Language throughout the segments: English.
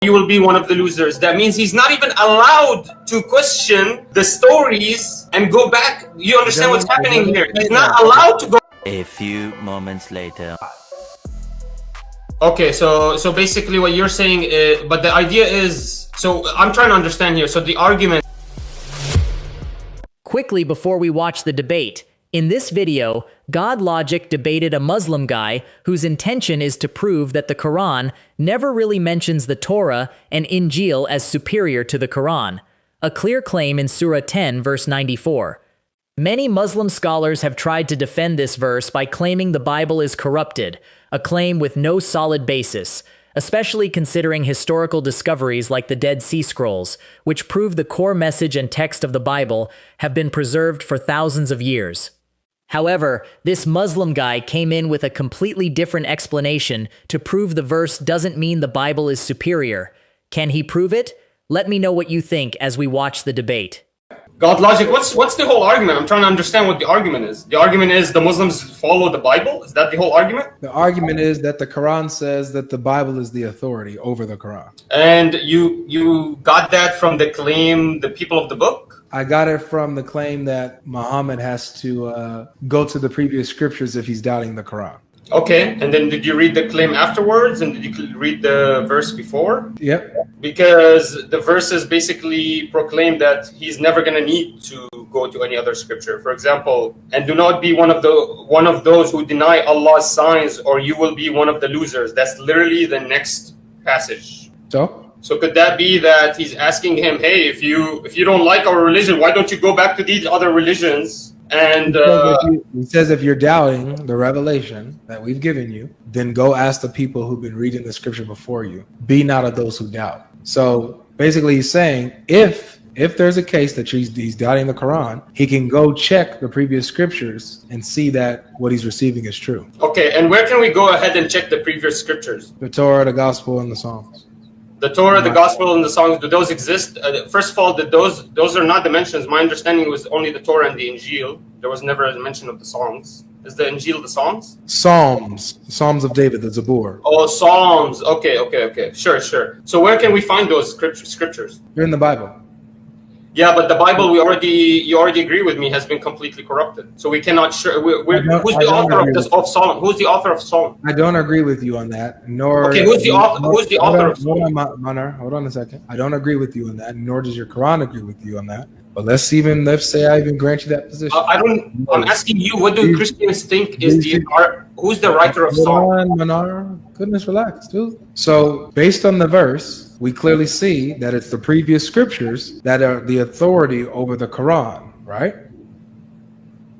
you will be one of the losers. That means he's not even allowed to question the stories and go back. You understand what's happening here? He's not allowed to go. A few moments later. Okay, so basically what you're saying is, but the idea is, so I'm trying to understand here. So the argument. Quickly before we watch the debate, in this video, GodLogic debated a Muslim guy whose intention is to prove that the Quran never really mentions the Torah and Injil as superior to the Quran, a clear claim in Surah 10 verse 94. Many Muslim scholars have tried to defend this verse by claiming the Bible is corrupted, a claim with no solid basis, especially considering historical discoveries like the Dead Sea Scrolls, which prove the core message and text of the Bible have been preserved for thousands of years. However, this Muslim guy came in with a completely different explanation to prove the verse doesn't mean the Bible is superior. Can he prove it? Let me know what you think as we watch the debate. GodLogic, what's the whole argument? I'm trying to understand what the argument is. The argument is the Muslims follow the Bible? Is that the whole argument? The argument is that the Quran says that the Bible is the authority over the Quran. And you got that from the claim, the people of the book? I got it from the claim that Muhammad has to go to the previous scriptures if he's doubting the Quran. Okay, and then did you read the claim afterwards, and did you read the verse before? Yep. Because the verses basically proclaim that he's never going to need to go to any other scripture. For example, and do not be one of those who deny Allah's signs, or you will be one of the losers. That's literally the next passage. So could that be that he's asking him, hey, if you don't like our religion, why don't you go back to these other religions? And he says if you're doubting the revelation that we've given you, then go ask the people who've been reading the scripture before you. Be not of those who doubt. So basically he's saying if there's a case that he's doubting the Quran, he can go check the previous scriptures and see that what he's receiving is true. Okay, and where can we go ahead and check the previous scriptures? The Torah, the Gospel, and the Psalms. The Torah, the Gospel, and the Songs, do those exist? First of all, those are not dimensions. My understanding was only the Torah and the Injil. There was never a mention of the songs. Is the Injil the songs? Psalms of David, the Zabur. Oh, Psalms. Okay. Sure. So where can we find those scriptures? They're in the Bible. Yeah, but the Bible, you already agree with me, has been completely corrupted. So we cannot who's the author of Psalm? I don't agree with you on that. Nor okay, who's the author of Psalm? Hold on a second. I don't agree with you on that, nor does your Quran agree with you on that. But let's say I even grant you that position. I'm asking you, what do Christians think is who's the writer of Psalm? Manar, goodness, relax, dude. So based on the verse, we clearly see that it's the previous scriptures that are the authority over the Quran, right?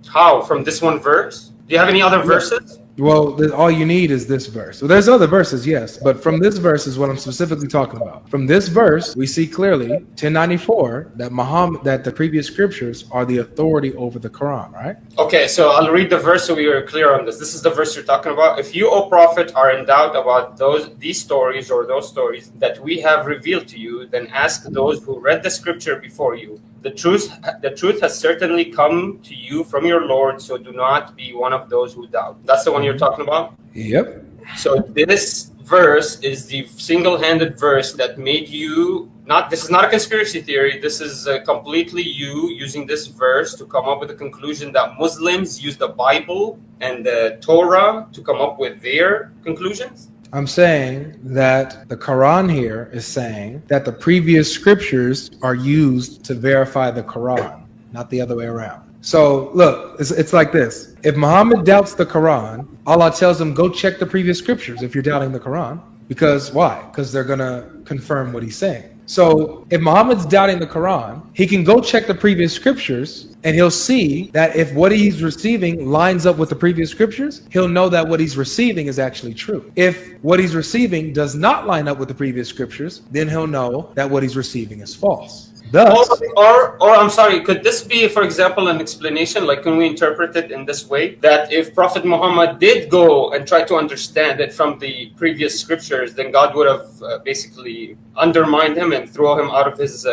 How? From this one verse? Do you have any other verses? Well, all you need is this verse. Well, there's other verses, yes, but from this verse is what I'm specifically talking about. From this verse, we see clearly 1094 that the previous scriptures are the authority over the Quran, right? Okay, so I'll read the verse so we are clear on this. This is the verse you're talking about. If you, O Prophet, are in doubt about these stories or those stories that we have revealed to you, then ask those who read the scripture before you. The truth has certainly come to you from your Lord, so do not be one of those who doubt. That's the one you're talking about? Yep. So this verse is the single-handed verse that made you, this is not a conspiracy theory, this is completely you using this verse to come up with the conclusion that Muslims use the Bible and the Torah to come up with their conclusions? I'm saying that the Quran here is saying that the previous scriptures are used to verify the Quran, not the other way around. So look, it's like this. If Muhammad doubts the Quran, Allah tells him, go check the previous scriptures if you're doubting the Quran. Because why? Because they're going to confirm what he's saying. So if Muhammad's doubting the Quran, he can go check the previous scriptures and he'll see that if what he's receiving lines up with the previous scriptures, he'll know that what he's receiving is actually true. If what he's receiving does not line up with the previous scriptures, then he'll know that what he's receiving is false. Thus, or I'm sorry, could this be, for example, an explanation? Like, can we interpret it in this way? That if Prophet Muhammad did go and try to understand it from the previous scriptures, then God would have basically undermined him and throw him out of his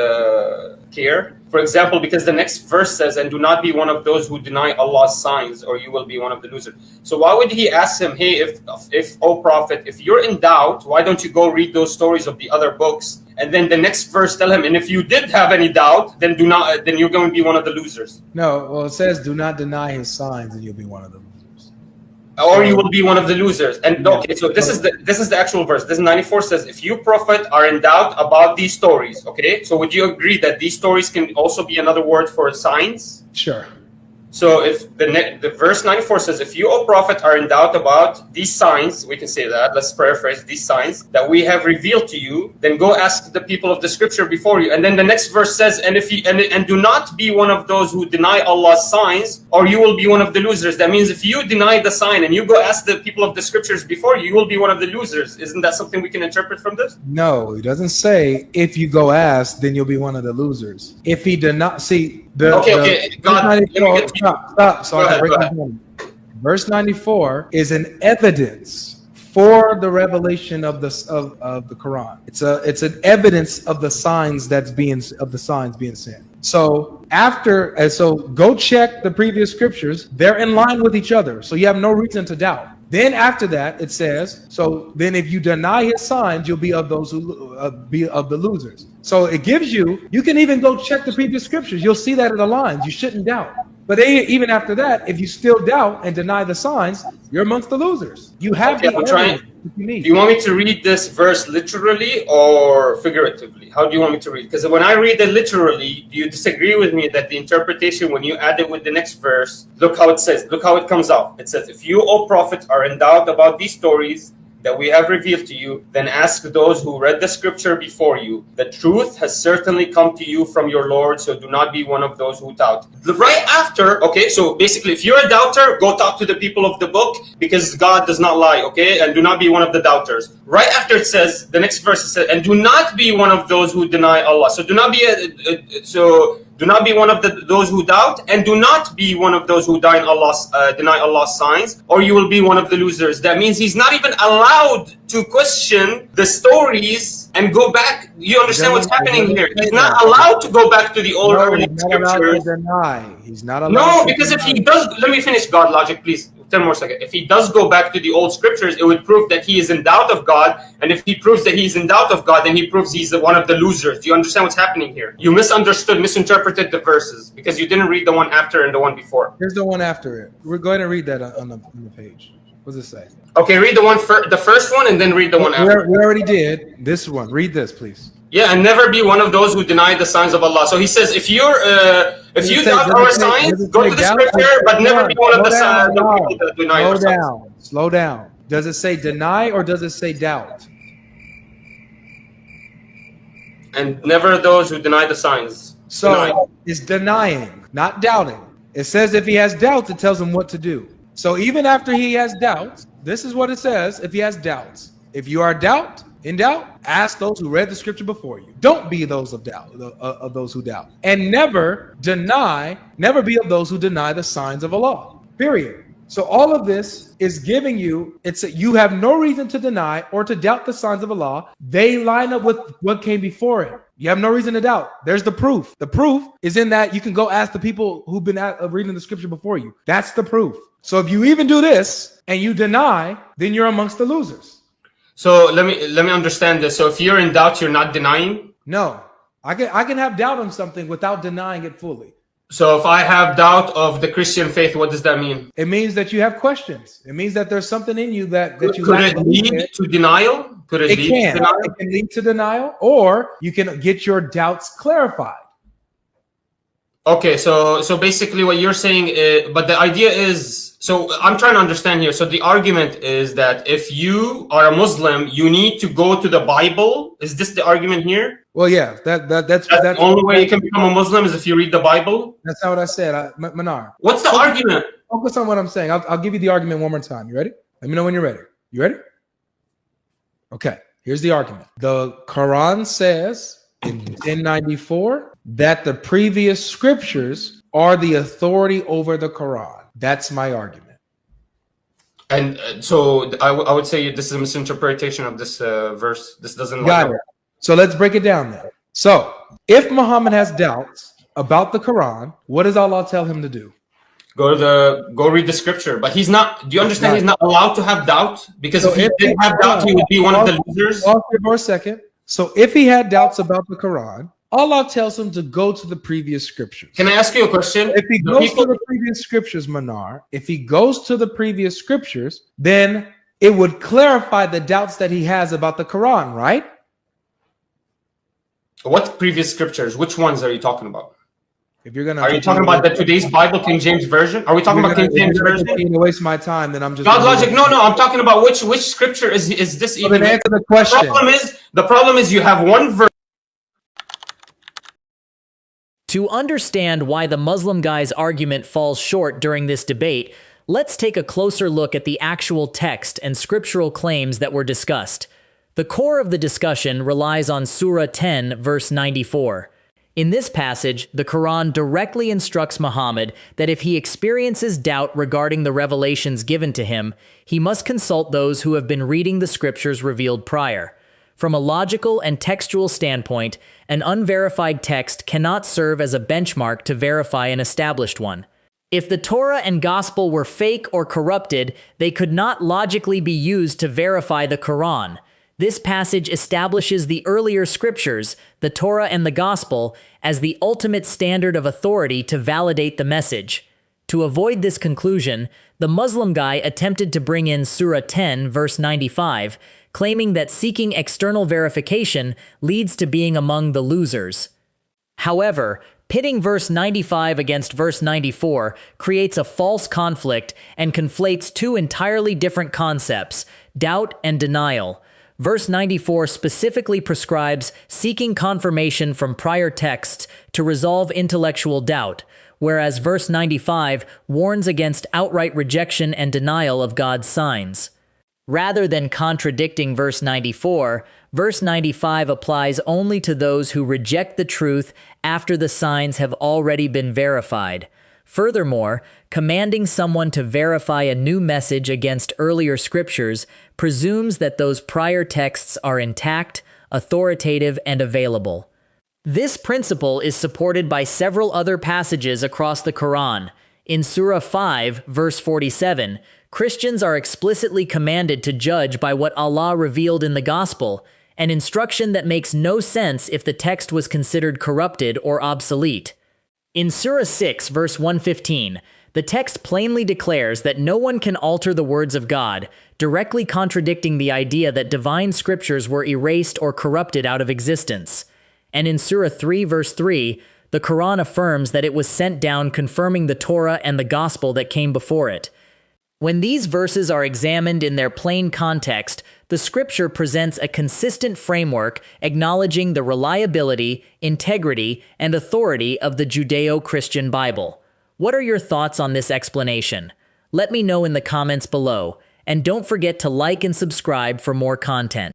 care. For example, because the next verse says, and do not be one of those who deny Allah's signs, or you will be one of the losers. So why would he ask him, hey, if oh Prophet, if you're in doubt, why don't you go read those stories of the other books? And then the next verse tell him, and if you did have any doubt, then then you're going to be one of the losers. no, well, it says, do not deny his signs, and you'll be one of the losers. Or you will be one of the losers. And okay, so this is the actual verse. This 94 says, if you Prophet are in doubt about these stories, okay, so would you agree that these stories can also be another word for signs? Sure. So if the verse 94 says, if you, O Prophet, are in doubt about these signs, we can say that, let's paraphrase, these signs that we have revealed to you, then go ask the people of the scripture before you. And then the next verse says, and if you and do not be one of those who deny Allah's signs, or you will be one of the losers. That means if you deny the sign and you go ask the people of the scriptures before you, you will be one of the losers. Isn't that something we can interpret from this? No, he doesn't say, if you go ask, then you'll be one of the losers. If he did not, see, Okay. God, let me get to you. Stop. So I can break it down. Verse 94 is an evidence for the revelation of the Quran. It's an evidence of the signs being sent. So so go check the previous scriptures. They're in line with each other, so you have no reason to doubt. Then after that, it says, so then if you deny his signs, you'll be of those who be of the losers. So it gives you can even go check the previous scriptures. You'll see that it aligns. You shouldn't doubt. But even after that, if you still doubt and deny the signs, you're amongst the losers. You have the evidence you need. Do you want me to read this verse literally or figuratively? How do you want me to read? Because when I read it literally, do you disagree with me that the interpretation, when you add it with the next verse, look how it says, look how it comes out. It says, if you, O Prophet, are in doubt about these stories that we have revealed to you, then ask those who read the scripture before you. The truth has certainly come to you from your Lord, so do not be one of those who doubt. Right after, okay, so basically, if you're a doubter, go talk to the people of the book, because God does not lie, okay? And do not be one of the doubters. Right after it says, the next verse says, and do not be one of those who deny Allah. So do not be do not be one of those who doubt, and do not be one of those who deny Allah's signs, or you will be one of the losers. That means he's not even allowed to question the stories and go back. You understand what's happening here? He's not allowed to go back to the old early scriptures. He's not allowed. No, because if he does, let me finish, GodLogic, please. 10 more seconds. If he does go back to the old scriptures, it would prove that he is in doubt of God. And if he proves that he's in doubt of God, then he proves he's one of the losers. Do you understand what's happening here? You misinterpreted the verses because you didn't read the one after and the one before. Here's the one after it. We're going to read that on the page. What does it say? Okay, read the first one and then read the one after. We already did this one. Read this, please. Yeah, and never be one of those who deny the signs of Allah. So he says, if you doubt our signs, go to the scripture, but never be one of the people that deny our signs. Slow down. Does it say deny or does it say doubt? And never those who deny the signs. So it's denying, not doubting. It says if he has doubts, it tells him what to do. So even after he has doubts, this is what it says if he has doubts. If you are in doubt, ask those who read the scripture before you. Don't be those of doubt, of those who doubt. And never be of those who deny the signs of Allah. Period. So all of this is giving you, you have no reason to deny or to doubt the signs of Allah. They line up with what came before it. You have no reason to doubt. There's the proof. The proof is in that you can go ask the people who've been reading the scripture before you. That's the proof. So if you even do this and you deny, then you're amongst the losers. So let me understand this. So if you're in doubt, you're not denying? No. I can have doubt on something without denying it fully. So if I have doubt of the Christian faith, what does that mean? It means that you have questions. It means that there's something in you that you could it lead to denial? Could it lead to denial? It can lead to denial, or you can get your doubts clarified. Okay, so basically what you're saying is, but the idea is, so I'm trying to understand here. So the argument is that if you are a Muslim, you need to go to the Bible. Is this the argument here? Well, yeah, that's the only way you can become a Muslim is if you read the Bible. That's not what I said, Manar. What's the argument? Focus on what I'm saying. I'll give you the argument one more time. You ready? Let me know when you're ready. You ready? Okay. Here's the argument. The Quran says in 1094 that the previous scriptures are the authority over the Quran. That's my argument. And so I would say this is a misinterpretation of this verse. This doesn't line Got up. it. So let's break it down then. So if Muhammad has doubts about the Quran, what does Allah tell him to do? Go read the scripture. But he's not. Do you understand? He's not allowed to have doubt, because So if he if didn't have doubt, he would be one of the losers. Pause here for a second. So if he had doubts about the Quran, Allah tells him to go to the previous scriptures. Can I ask you a question? If he goes to the previous scriptures, Manar, if he goes to the previous scriptures, then it would clarify the doubts that he has about the Quran, right? What previous scriptures? Which ones are you talking about? If you're gonna, are you talking about the today's Bible, King James version? Are we talking about King James version? If you're gonna waste my time, then I'm just GodLogic. No. I'm talking about which scripture is this So even? then answer the question. The problem is you have one verse. To understand why the Muslim guy's argument falls short during this debate, let's take a closer look at the actual text and scriptural claims that were discussed. The core of the discussion relies on Surah 10, verse 94. In this passage, the Quran directly instructs Muhammad that if he experiences doubt regarding the revelations given to him, he must consult those who have been reading the scriptures revealed prior. From a logical and textual standpoint, an unverified text cannot serve as a benchmark to verify an established one. If the Torah and Gospel were fake or corrupted, they could not logically be used to verify the Quran. This passage establishes the earlier scriptures, the Torah and the Gospel, as the ultimate standard of authority to validate the message. To avoid this conclusion, the Muslim guy attempted to bring in Surah 10, verse 95, claiming that seeking external verification leads to being among the losers. However, pitting verse 95 against verse 94 creates a false conflict and conflates two entirely different concepts, doubt and denial. Verse 94 specifically prescribes seeking confirmation from prior texts to resolve intellectual doubt, whereas verse 95 warns against outright rejection and denial of God's signs. Rather than contradicting verse 94, verse 95 applies only to those who reject the truth after the signs have already been verified. Furthermore, commanding someone to verify a new message against earlier scriptures presumes that those prior texts are intact, authoritative, and available. This principle is supported by several other passages across the Quran. In Surah 5, verse 47, Christians are explicitly commanded to judge by what Allah revealed in the Gospel, an instruction that makes no sense if the text was considered corrupted or obsolete. In Surah 6, verse 115, the text plainly declares that no one can alter the words of God, directly contradicting the idea that divine scriptures were erased or corrupted out of existence. And in Surah 3, verse 3, the Quran affirms that it was sent down confirming the Torah and the Gospel that came before it. When these verses are examined in their plain context, the scripture presents a consistent framework acknowledging the reliability, integrity, and authority of the Judeo-Christian Bible. What are your thoughts on this explanation? Let me know in the comments below, and don't forget to like and subscribe for more content.